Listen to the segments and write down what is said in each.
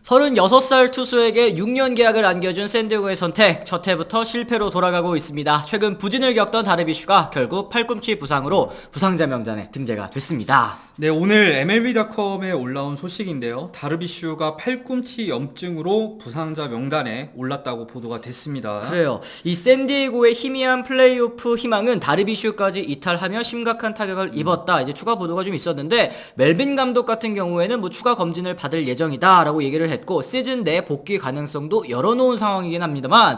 36살 투수에게 6년 계약을 안겨준 샌디에고의 선택, 첫 해부터 실패로 돌아가고 있습니다. 최근 부진을 겪던 다르비슈가 결국 팔꿈치 부상으로 부상자 명단에 등재가 됐습니다. 네, 오늘 MLB.com에 올라온 소식인데요. 다르비슈가 팔꿈치 염증으로 부상자 명단에 올랐다고 보도가 됐습니다. 그래요. 이 샌디에고의 희미한 플레이오프 희망은 다르비슈까지 이탈하며 심각한 타격을 입었다. 이제 추가 보도가 좀 있었는데 멜빈 감독 같은 경우에는 뭐 추가 검진을 받을 예정이다라고 얘기를 했고 시즌 내 복귀 가능성도 열어놓은 상황이긴 합니다만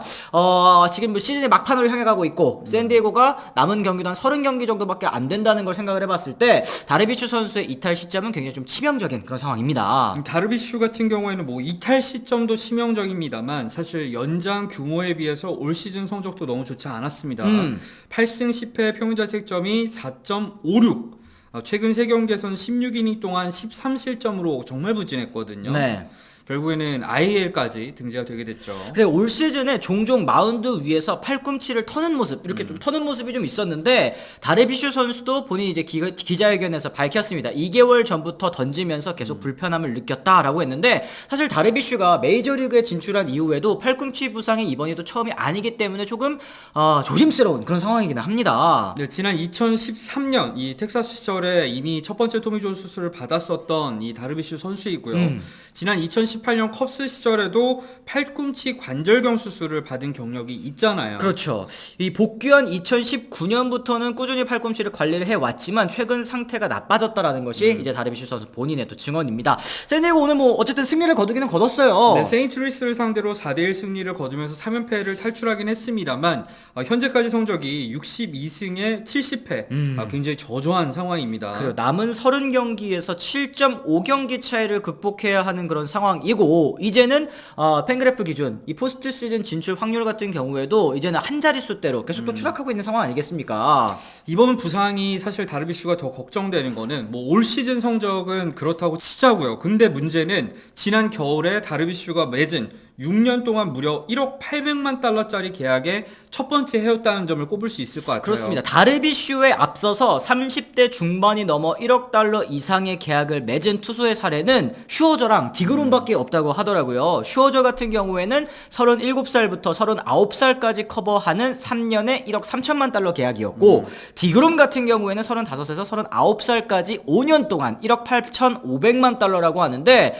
지금 뭐 시즌의 막판으로 향해 가고 있고 샌디에고가 남은 경기도 한 30경기 정도밖에 안 된다는 걸 생각을 해봤을 때 다르비슈 선수의 이탈 시점은 굉장히 좀 치명적인 그런 상황입니다. 다르비슈 같은 경우에는 뭐 이탈 시점도 치명적입니다만 사실 연장 규모에 비해서 올 시즌 성적도 너무 좋지 않았습니다. 8승 10패 평균자책점이 4.56. 최근 3경기에서는 16이닝 동안 13실점으로 정말 부진했거든요. 네. 결국에는 IL까지 등재가 되게 됐죠. 그래, 올 시즌에 종종 마운드 위에서 팔꿈치를 터는 모습, 이렇게 좀 터는 모습이 좀 있었는데, 다르비슈 선수도 본인이 이제 기자회견에서 밝혔습니다. 2개월 전부터 던지면서 계속 불편함을 느꼈다라고 했는데, 사실 다르비슈가 메이저리그에 진출한 이후에도 팔꿈치 부상이 이번에도 처음이 아니기 때문에 조금, 조심스러운 그런 상황이긴 합니다. 네, 지난 2013년 이 텍사스 시절에 이미 첫 번째 토미존 수술을 받았었던 이 다르비슈 선수이고요. 지난 2018년 컵스 시절에도 팔꿈치 관절경 수술을 받은 경력이 있잖아요. 그렇죠. 이 복귀한 2019년부터는 꾸준히 팔꿈치를 관리를 해왔지만 최근 상태가 나빠졌다라는 것이 이제 다르비슈 선수 본인의 또 증언입니다. 샌디에고 오늘 뭐 어쨌든 승리를 거두기는 거뒀어요. 네, 세인트루이스를 상대로 4대1 승리를 거두면서 3연패를 탈출하긴 했습니다만 현재까지 성적이 62승에 70패 굉장히 저조한 상황입니다. 그리고 남은 30경기에서 7.5경기 차이를 극복해야 하는 그런 상황이고 이제는 팬그래프 기준 이 포스트 시즌 진출 확률 같은 경우에도 이제는 한 자릿수대로 계속 또 추락하고 있는 상황 아니겠습니까? 이번 부상이 사실 다르비슈가 더 걱정되는 거는 뭐 올 시즌 성적은 그렇다고 치자고요. 근데 문제는 지난 겨울에 다르비슈가 맺은 6년 동안 무려 1억 800만 달러짜리 계약에 첫 번째 해였다는 점을 꼽을 수 있을 것 같아요. 그렇습니다. 다르비슈에 앞서서 30대 중반이 넘어 1억 달러 이상의 계약을 맺은 투수의 사례는 슈어저랑 디그롬밖에 없다고 하더라고요. 슈어저 같은 경우에는 37살부터 39살까지 커버하는 3년에 1억 3천만 달러 계약이었고 디그롬 같은 경우에는 35에서 39살까지 5년 동안 1억 8,500만 달러라고 하는데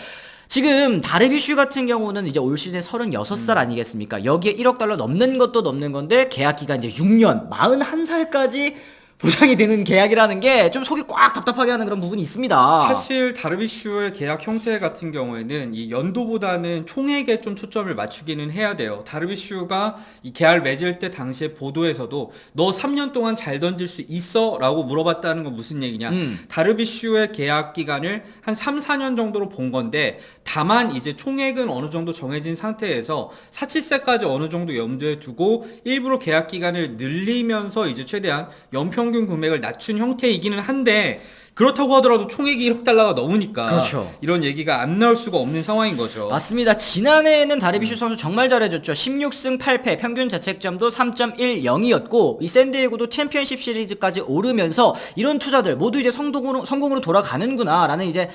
지금 다르비슈 같은 경우는 이제 올 시즌에 36살 아니겠습니까? 여기에 1억 달러 넘는 것도 넘는 건데 계약 기간 이제 6년, 41살까지 보장이 되는 계약이라는 게 좀 속이 꽉 답답하게 하는 그런 부분이 있습니다. 사실 다르비슈의 계약 형태 같은 경우에는 이 연도보다는 총액에 좀 초점을 맞추기는 해야 돼요. 다르비슈가 이 계약을 맺을 때 당시에 보도에서도 너 3년 동안 잘 던질 수 있어? 라고 물어봤다는 건 무슨 얘기냐? 다르비슈의 계약 기간을 한 3, 4년 정도로 본 건데 다만 이제 총액은 어느 정도 정해진 상태에서 사치세까지 어느 정도 염두에 두고 일부러 계약 기간을 늘리면서 이제 최대한 연평균 금액을 낮춘 형태이기는 한데 그렇다고 하더라도 총액이 1억 달러가 넘으니까 그렇죠. 이런 얘기가 안 나올 수가 없는 상황인 거죠. 맞습니다. 지난해에는 다르비슈 선수 정말 잘해줬죠. 16승 8패 평균 자책점도 3.10이었고 이 샌디에고도 챔피언십 시리즈까지 오르면서 이런 투자들 모두 이제 성공으로 돌아가는구나 라는 이제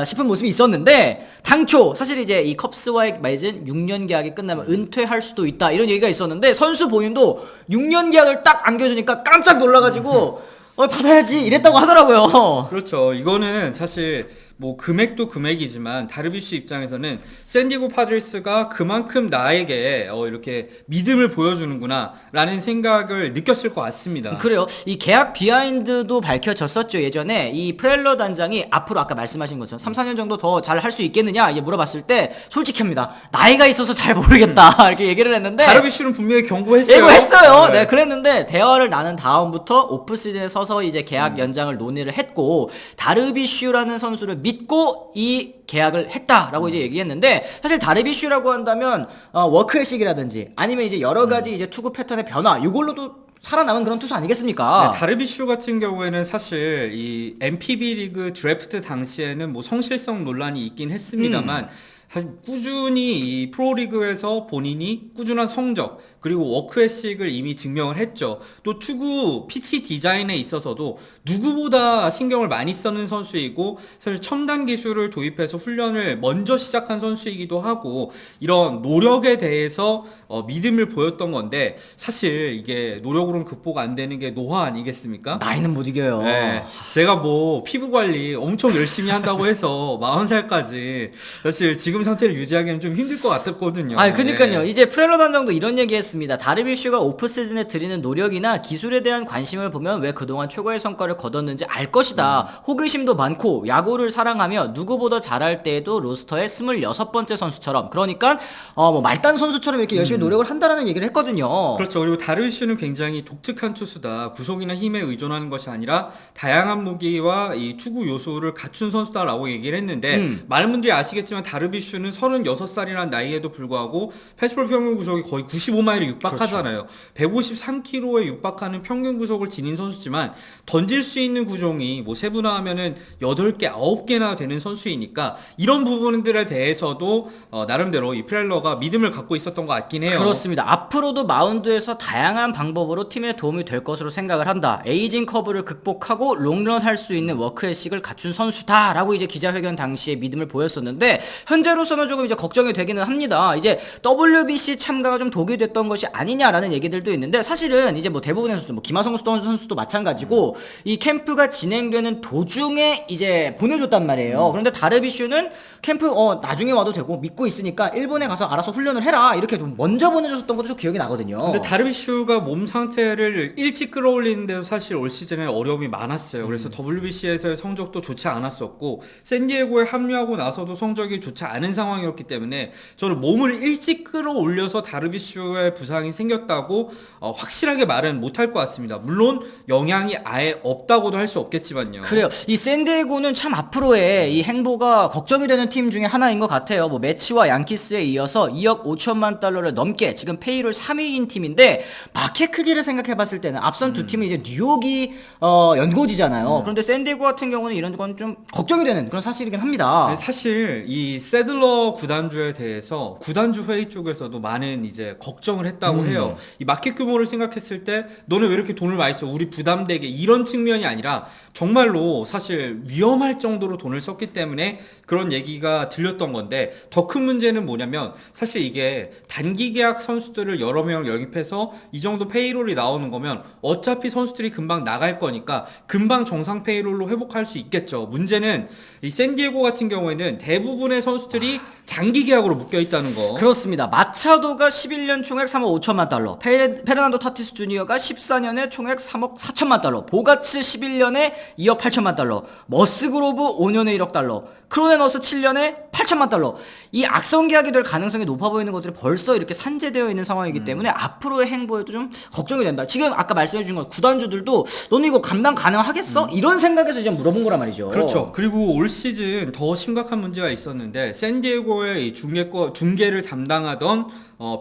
싶은 모습이 있었는데 당초 사실 이제 이 컵스와의 맺은 6년 계약이 끝나면 은퇴할 수도 있다 이런 얘기가 있었는데 선수 본인도 6년 계약을 딱 안겨주니까 깜짝 놀라가지고 받아야지 이랬다고 하더라고요. 그렇죠. 이거는 사실 뭐 금액도 금액이지만 다르비슈 입장에서는 샌디에고 파드레스가 그만큼 나에게 이렇게 믿음을 보여주는구나 라는 생각을 느꼈을 것 같습니다. 그래요. 이 계약 비하인드도 밝혀졌었죠. 예전에 이 프렐러 단장이 앞으로 아까 말씀하신 것처럼 3, 4년 정도 더 잘 할 수 있겠느냐 이게 물어봤을 때 솔직합니다. 나이가 있어서 잘 모르겠다 이렇게 얘기를 했는데 다르비슈는 분명히 경고했어요. 예고했어요. 네, 그랬는데 대화를 나눈 다음부터 오프 시즌에 서서 이제 계약 연장을 논의를 했고 다르비슈라는 선수를 믿고 이 계약을 했다라고 이제 얘기했는데 사실 다르비슈라고 한다면 워크의식이라든지 아니면 이제 여러 가지 이제 투구 패턴의 변화 이걸로도 살아남은 그런 투수 아니겠습니까? 네, 다르비슈 같은 경우에는 사실 이 MPB 리그 드래프트 당시에는 뭐 성실성 논란이 있긴 했습니다만 사실 꾸준히 이 프로리그에서 본인이 꾸준한 성적 그리고 워크 에식을 이미 증명을 했죠. 또 투구 피치 디자인에 있어서도 누구보다 신경을 많이 쓰는 선수이고 사실 첨단 기술을 도입해서 훈련을 먼저 시작한 선수이기도 하고 이런 노력에 대해서 믿음을 보였던 건데 사실 이게 노력으로는 극복 안 되는 게 노화 아니겠습니까? 나이는 못 이겨요. 네, 제가 뭐 피부 관리 엄청 열심히 한다고 해서 40살까지 사실 지금 상태를 유지하기는 좀 힘들 것 같았거든요. 아, 그니까요. 네. 이제 프렐러 단장도 이런 얘기했습니다. 다르비슈가 오프 시즌에 들이는 노력이나 기술에 대한 관심을 보면 왜 그동안 최고의 성과를 거뒀는지 알 것이다. 호기심도 많고 야구를 사랑하며 누구보다 잘할 때에도 로스터의 26번째 선수처럼 그러니까 뭐 말단 선수처럼 이렇게 열심히 노력을 한다라는 얘기를 했거든요. 그렇죠. 그리고 다르비슈는 굉장히 독특한 투수다. 구속이나 힘에 의존하는 것이 아니라 다양한 무기와 이 투구 요소를 갖춘 선수다라고 얘기를 했는데 많은 분들이 아시겠지만 다르비슈는 36살이라는 나이에도 불구하고 패스볼 평균 구속이 거의 95마일에 육박하잖아요. 153km에 육박하는 평균 구속을 지닌 선수지만 던질 수 있는 구종이 뭐 세분화하면은 8개, 9개나 되는 선수이니까 이런 부분들에 대해서도 나름대로 이 프렐러가 믿음을 갖고 있었던 것 같긴 해요. 그렇습니다. 앞으로도 마운드에서 다양한 방법으로 팀에 도움이 될 것으로 생각을 한다. 에이징 커브를 극복하고 롱런 할 수 있는 워크 에식을 갖춘 선수다라고 이제 기자회견 당시에 믿음을 보였었는데 현재로서는 조금 이제 걱정이 되기는 합니다. 이제 WBC 참가가 좀 독이 됐던 것이 아니냐라는 얘기들도 있는데 사실은 이제 뭐 대부분의 선수, 뭐 김하성 선수도 마찬가지고 이 캠프가 진행되는 도중에 이제 보내줬단 말이에요. 그런데 다르비슈는 캠프 나중에 와도 되고 믿고 있으니까 일본에 가서 알아서 훈련을 해라 이렇게 좀 먼저 보내줬었던 것도 좀 기억이 나거든요. 근데 다르비슈가 몸 상태를 일찍 끌어올리는데도 사실 올 시즌에 어려움이 많았어요. 그래서 WBC에서의 성적도 좋지 않았었고 샌디에고에 합류하고 나서도 성적이 좋지 않은 상황이었기 때문에 저는 몸을 일찍 끌어올려서 다르비슈의 부상이 생겼다고 확실하게 말은 못할 것 같습니다. 물론 영향이 아예 없다고도 할 수 없겠지만요. 그래요. 이 샌디에고는 참 앞으로의 이 행보가 걱정이 되는 팀 중에 하나인 것 같아요. 뭐 매치와 양키스에 이어서 2억 5천만 달러를 넘게 지금 페이롤 3위인 팀인데 마켓 크기를 생각해봤을 때는 앞선 두 팀은 이제 뉴욕이 연고지잖아요. 그런데 샌디에고 같은 경우는 이런 건 좀 걱정이 되는 그런 사실이긴 합니다. 네, 사실 이 세들러 구단주에 대해서 구단주 회의 쪽에서도 많은 이제 걱정을 했다고 해요. 이 마켓 규모를 생각했을 때 너네 왜 이렇게 돈을 많이 써? 우리 부담되게 이런 측면이 아니라 정말로 사실 위험할 정도로 돈을 썼기 때문에 그런 얘기가 들렸던 건데 더 큰 문제는 뭐냐면 사실 이게 단기 계약 선수들을 여러 명 영입해서 이 정도 페이롤이 나오는 거면 어차피 선수들이 금방 나갈 거니까 금방 정상 페이롤로 회복할 수 있겠죠. 문제는 이 샌디에고 같은 경우에는 대부분의 선수들이 장기 계약으로 묶여 있다는 거. 그렇습니다. 마차도가 11년 총액 3억 5천만 달러, 페르난도 타티스 주니어가 14년에 총액 3억 4천만 달러, 보가츠 11년에 2억 8천만 달러, 머스그로브 5년에 1억 달러, 크로네너스 7년에 8천만 달러. 이 악성 계약이 될 가능성이 높아 보이는 것들이 벌써 이렇게 산재되어 있는 상황이기 때문에 앞으로의 행보에도 좀 걱정이 된다. 지금 아까 말씀해 주신 것 구단주들도 너는 이거 감당 가능하겠어? 이런 생각에서 이제 물어본 거란 말이죠. 그렇죠. 그리고 올 시즌 더 심각한 문제가 있었는데 샌디에고의 이 중계를 담당하던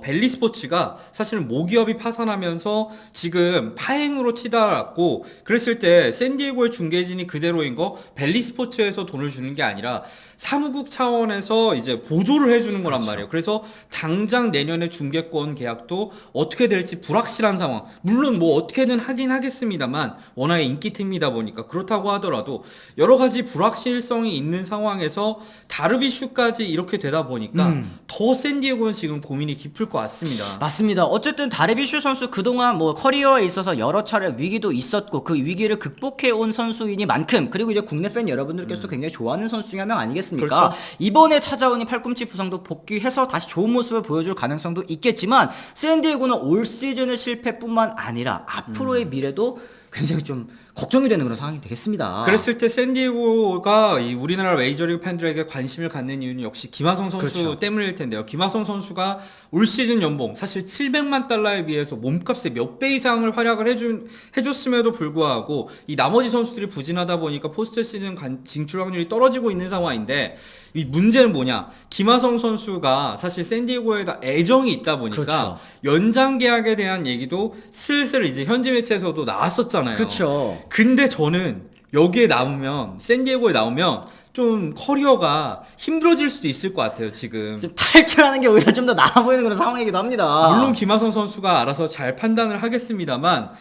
벨리 스포츠가 사실은 모기업이 파산하면서 지금 파행으로 치달았고 그랬을 때 샌디에고의 중계진이 그대로인 거 벨리 스포츠에서 돈을 주는 게 아니라 사무국 차원에서 이제 보조를 해주는 거란 말이에요. 그래서 당장 내년에 중계권 계약도 어떻게 될지 불확실한 상황. 물론 뭐 어떻게든 하긴 하겠습니다만 워낙에 인기팀이다 보니까 그렇다고 하더라도 여러 가지 불확실성이 있는 상황에서 다르비슈까지 이렇게 되다 보니까 더 샌디에고는 지금 고민이 깊을 것 같습니다. 맞습니다. 어쨌든 다르비슈 선수 그동안 뭐 커리어에 있어서 여러 차례 위기도 있었고 그 위기를 극복해 온 선수이니만큼 그리고 이제 국내 팬 여러분들께서도 굉장히 좋아하는 선수 중에 한 명 아니겠습니까? 그렇죠. 이번에 찾아온 이 팔꿈치 부상도 복귀해서 다시 좋은 모습을 보여줄 가능성도 있겠지만 샌디에고는 올 시즌의 실패뿐만 아니라 앞으로의 미래도 굉장히 좀 걱정이 되는 그런 상황이 되겠습니다. 그랬을 때 샌디에고가 이 우리나라 메이저리그 팬들에게 관심을 갖는 이유는 역시 김하성 선수 그렇죠. 때문일 텐데요. 김하성 선수가 올 시즌 연봉 사실 700만 달러에 비해서 몸값의 몇 배 이상을 활약을 해줬음에도 불구하고 이 나머지 선수들이 부진하다 보니까 포스트 시즌 진출 확률이 떨어지고 있는 상황인데 이 문제는 뭐냐? 김하성 선수가 사실 샌디에고에다 애정이 있다 보니까 그렇죠. 연장 계약에 대한 얘기도 슬슬 이제 현지 매체에서도 나왔었잖아요. 그렇죠. 근데 저는 여기에 나오면 샌디에고에 나오면 좀 커리어가 힘들어질 수도 있을 것 같아요, 지금. 지금 탈출하는 게 오히려 좀 더 나아 보이는 그런 상황이기도 합니다. 물론 김하성 선수가 알아서 잘 판단을 하겠습니다만,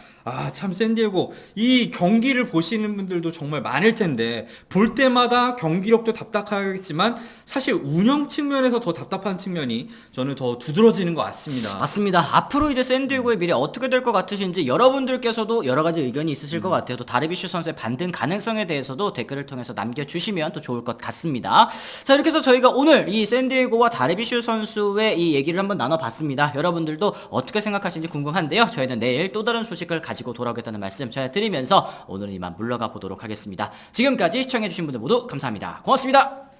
참 샌디에고 이 경기를 보시는 분들도 정말 많을 텐데 볼 때마다 경기력도 답답하겠지만 사실 운영 측면에서 더 답답한 측면이 저는 더 두드러지는 것 같습니다. 맞습니다. 앞으로 이제 샌디에고의 미래 어떻게 될 것 같으신지 여러분들께서도 여러 가지 의견이 있으실 것 같아요. 또 다르비슈 선수의 반등 가능성에 대해서도 댓글을 통해서 남겨주시면 또 좋을 것 같습니다. 자, 이렇게 해서 저희가 오늘 이 샌디에고와 다르비슈 선수의 이 얘기를 한번 나눠봤습니다. 여러분들도 어떻게 생각하시는지 궁금한데요. 저희는 내일 또 다른 소식을 가지고 돌아오겠다는 말씀 전해드리면서 오늘은 이만 물러가 보도록 하겠습니다. 지금까지 시청해주신 분들 모두 감사합니다. 고맙습니다.